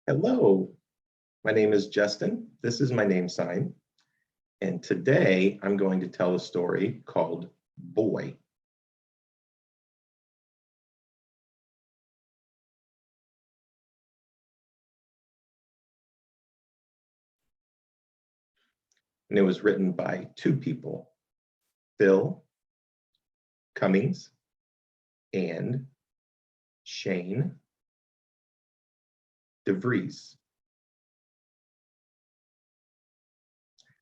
Hello, my name is Justin. This is my name sign. And today I'm going to tell a story called Boy. And it was written by two people, Phil Cummings and Shane DeVries.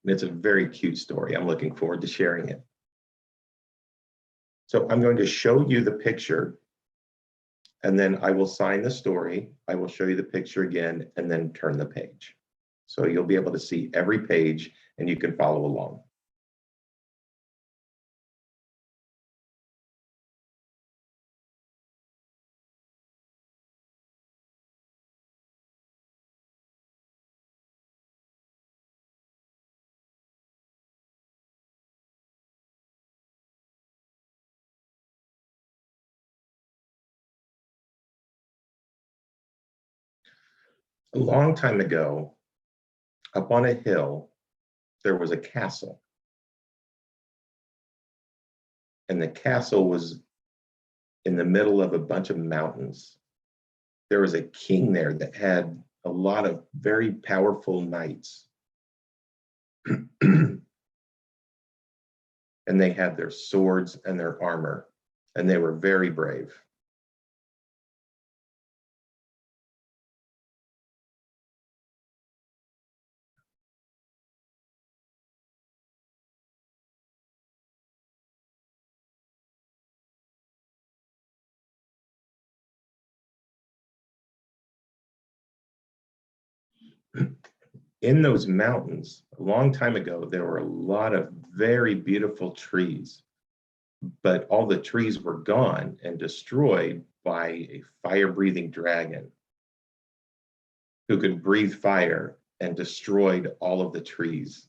And it's a very cute story. I'm looking forward to sharing it. So I'm going to show you the picture, and then I will sign the story. I will show you the picture again, and then turn the page. So you'll be able to see every page and you can follow along. A long time ago, up on a hill, there was a castle. And the castle was in the middle of a bunch of mountains. There was a king there that had a lot of very powerful knights. And they had their swords and their armor, and they were very brave. In those mountains, a long time ago, there were a lot of very beautiful trees, but all the trees were gone and destroyed by a fire-breathing dragon who could breathe fire and destroyed all of the trees.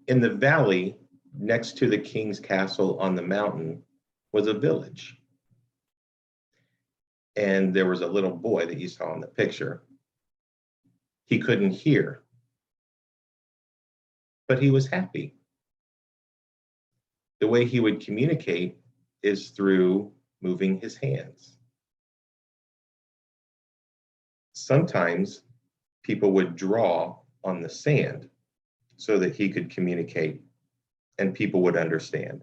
In the valley, next to the king's castle on the mountain, was a village. And there was a little boy that you saw in the picture. He couldn't hear, but he was happy. The way he would communicate is through moving his hands. Sometimes people would draw on the sand so that he could communicate and people would understand.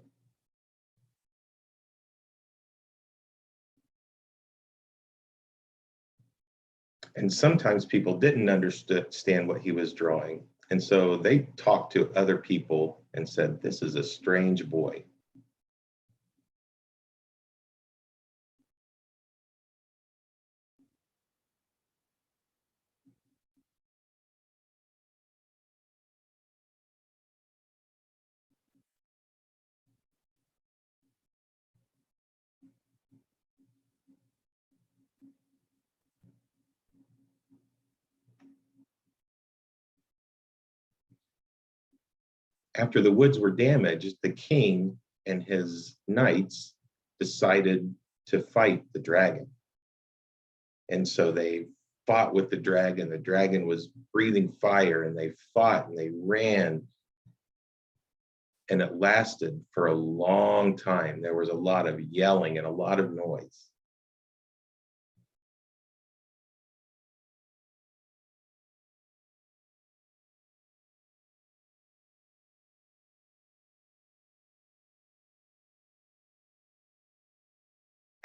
And sometimes people didn't understand what he was drawing. And so they talked to other people and said, "This is a strange boy." After the woods were damaged, the king and his knights decided to fight the dragon. And so they fought with the dragon. The dragon was breathing fire, and they fought and they ran. And it lasted for a long time. There was a lot of yelling and a lot of noise.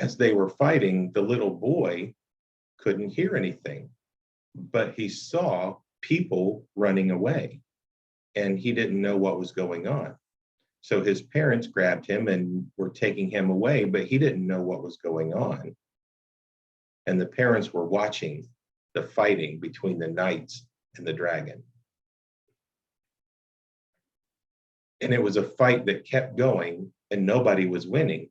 As they were fighting, the little boy couldn't hear anything, but he saw people running away, and he didn't know what was going on. So his parents grabbed him and were taking him away, but he didn't know what was going on. And the parents were watching the fighting between the knights and the dragon. And it was a fight that kept going and nobody was winning.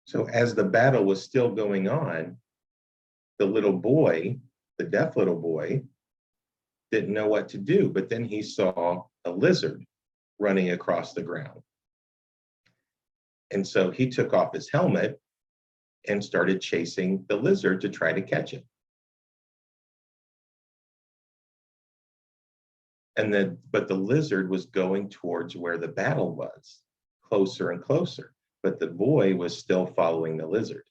So as the battle was still going on, the little boy, the deaf little boy, didn't know what to do, but then he saw a lizard running across the ground. And so he took off his helmet and started chasing the lizard to try to catch it. But the lizard was going towards where the battle was, closer and closer, but the boy was still following the lizard.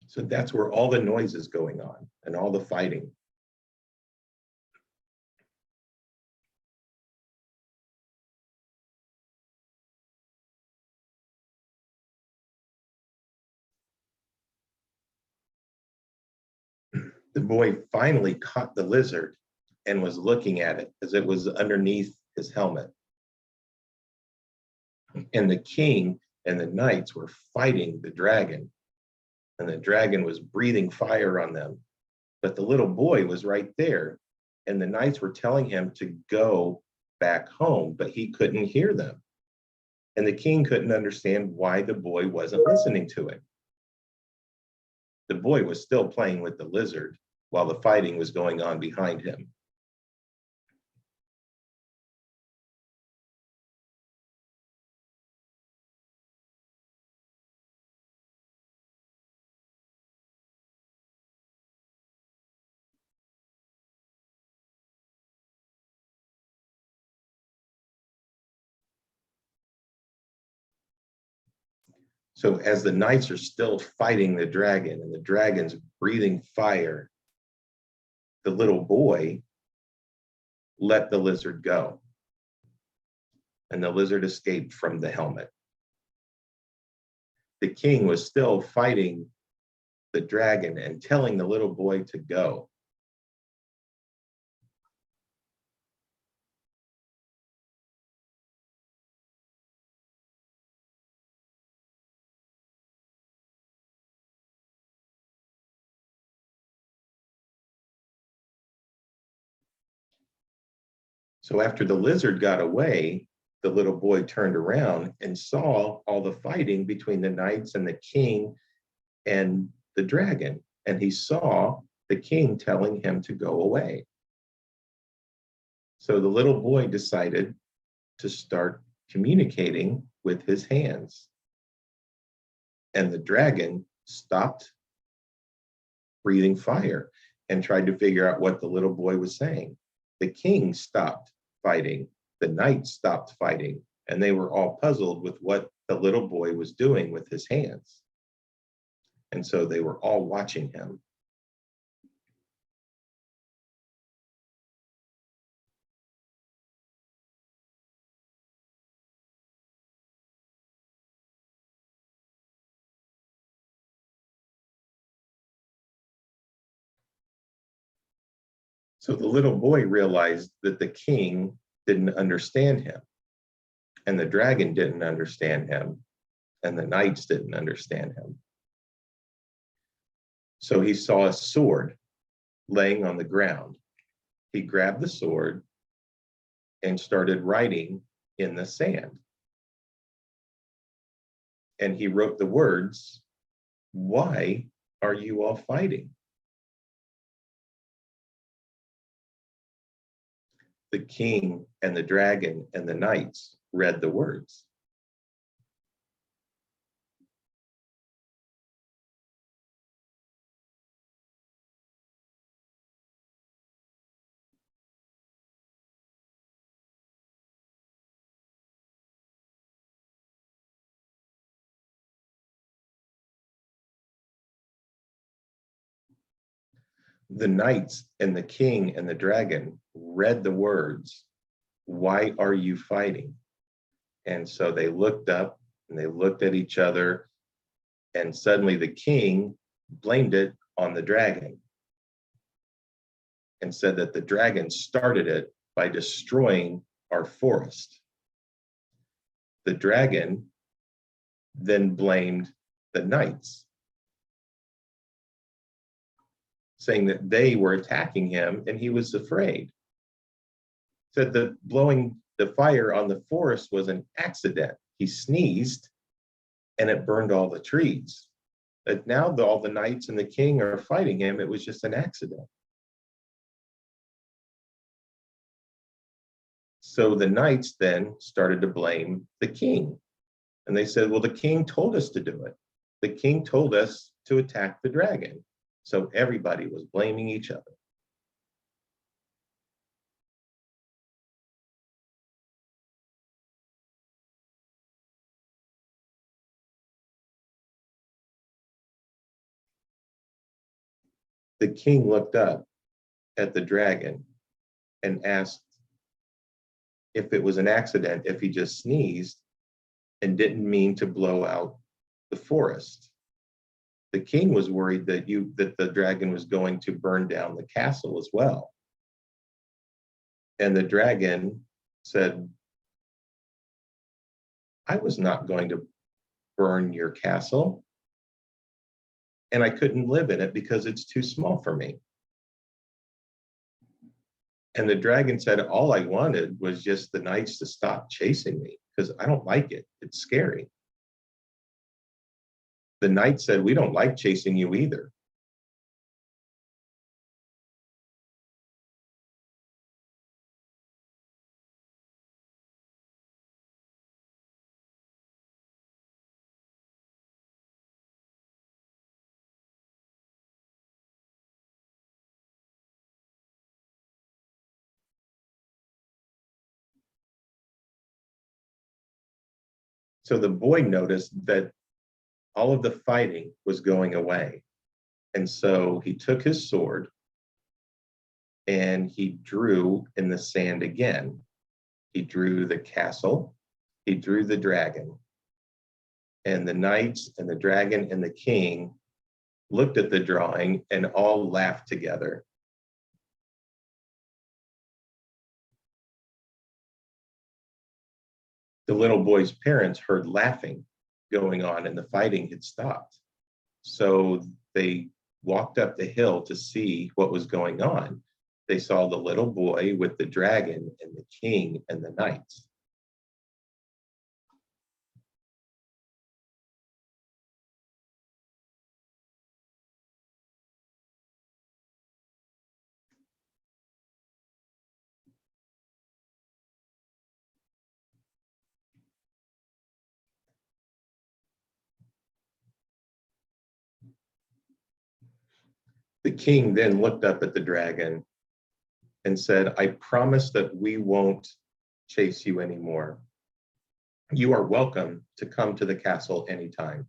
So that's where all the noise is going on and all the fighting. The boy finally caught the lizard and was looking at it as it was underneath his helmet. And the king and the knights were fighting the dragon, and the dragon was breathing fire on them. But the little boy was right there, and the knights were telling him to go back home, but he couldn't hear them. And the king couldn't understand why the boy wasn't listening to him. The boy was still playing with the lizard while the fighting was going on behind him. So as the knights are still fighting the dragon and the dragon's breathing fire, the little boy let the lizard go. And the lizard escaped from the helmet. The king was still fighting the dragon and telling the little boy to go. So after the lizard got away, the little boy turned around and saw all the fighting between the knights and the king and the dragon. And he saw the king telling him to go away. So the little boy decided to start communicating with his hands. And the dragon stopped breathing fire and tried to figure out what the little boy was saying. The king stopped fighting, the knights stopped fighting, and they were all puzzled with what the little boy was doing with his hands. And so they were all watching him. So the little boy realized that the king didn't understand him, and the dragon didn't understand him, and the knights didn't understand him. So he saw a sword laying on the ground. He grabbed the sword and started writing in the sand. And he wrote the words, "Why are you all fighting?" The king and the dragon and the knights read the words. The knights and the king and the dragon read the words, Why are you fighting? And so they looked up and they looked at each other, and suddenly the king blamed it on the dragon and said that the dragon started it by destroying our forest. The dragon then blamed the knights, saying that they were attacking him and he was afraid. Said that blowing the fire on the forest was an accident. He sneezed and it burned all the trees. But now all the knights and the king are fighting him. It was just an accident. So the knights then started to blame the king. And they said, well, the king told us to do it. The king told us to attack the dragon. So everybody was blaming each other. The king looked up at the dragon and asked if it was an accident, if he just sneezed and didn't mean to blow out the forest. The king was worried that the dragon was going to burn down the castle as well. And the dragon said, I was not going to burn your castle, and I couldn't live in it because it's too small for me. And the dragon said, all I wanted was just the knights to stop chasing me because I don't like it. It's scary. The knight said, we don't like chasing you either. So the boy noticed that all of the fighting was going away. And so he took his sword and he drew in the sand again. He drew the castle, he drew the dragon. And the knights and the dragon and the king looked at the drawing and all laughed together. The little boy's parents heard laughing going on and the fighting had stopped. So they walked up the hill to see what was going on. They saw the little boy with the dragon and the king and the knights. The king then looked up at the dragon and said, I promise that we won't chase you anymore. You are welcome to come to the castle anytime.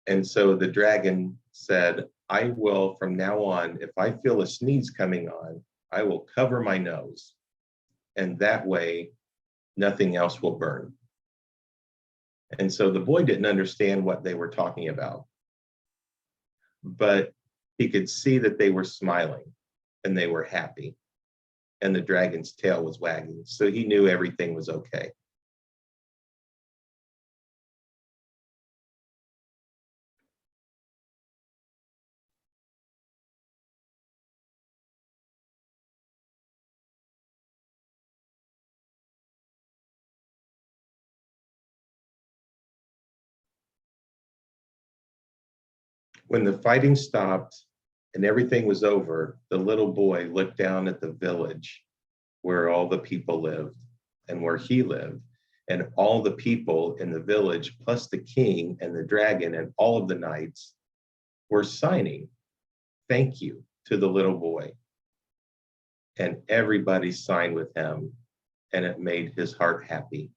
And so the dragon said, I will, from now on, if I feel a sneeze coming on, I will cover my nose. And that way, nothing else will burn. And so the boy didn't understand what they were talking about, but he could see that they were smiling and they were happy. And the dragon's tail was wagging. So he knew everything was okay. When the fighting stopped and everything was over, the little boy looked down at the village where all the people lived and where he lived. And all the people in the village, plus the king and the dragon and all of the knights, were signing thank you to the little boy. And everybody signed with him, and it made his heart happy.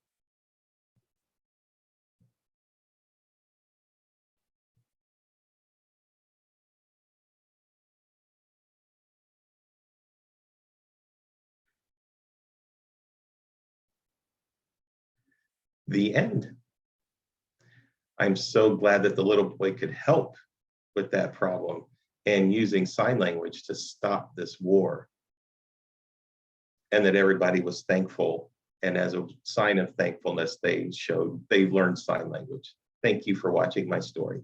The end. I'm so glad that the little boy could help with that problem and using sign language to stop this war, and that everybody was thankful. And as a sign of thankfulness, they learned sign language. Thank you for watching my story.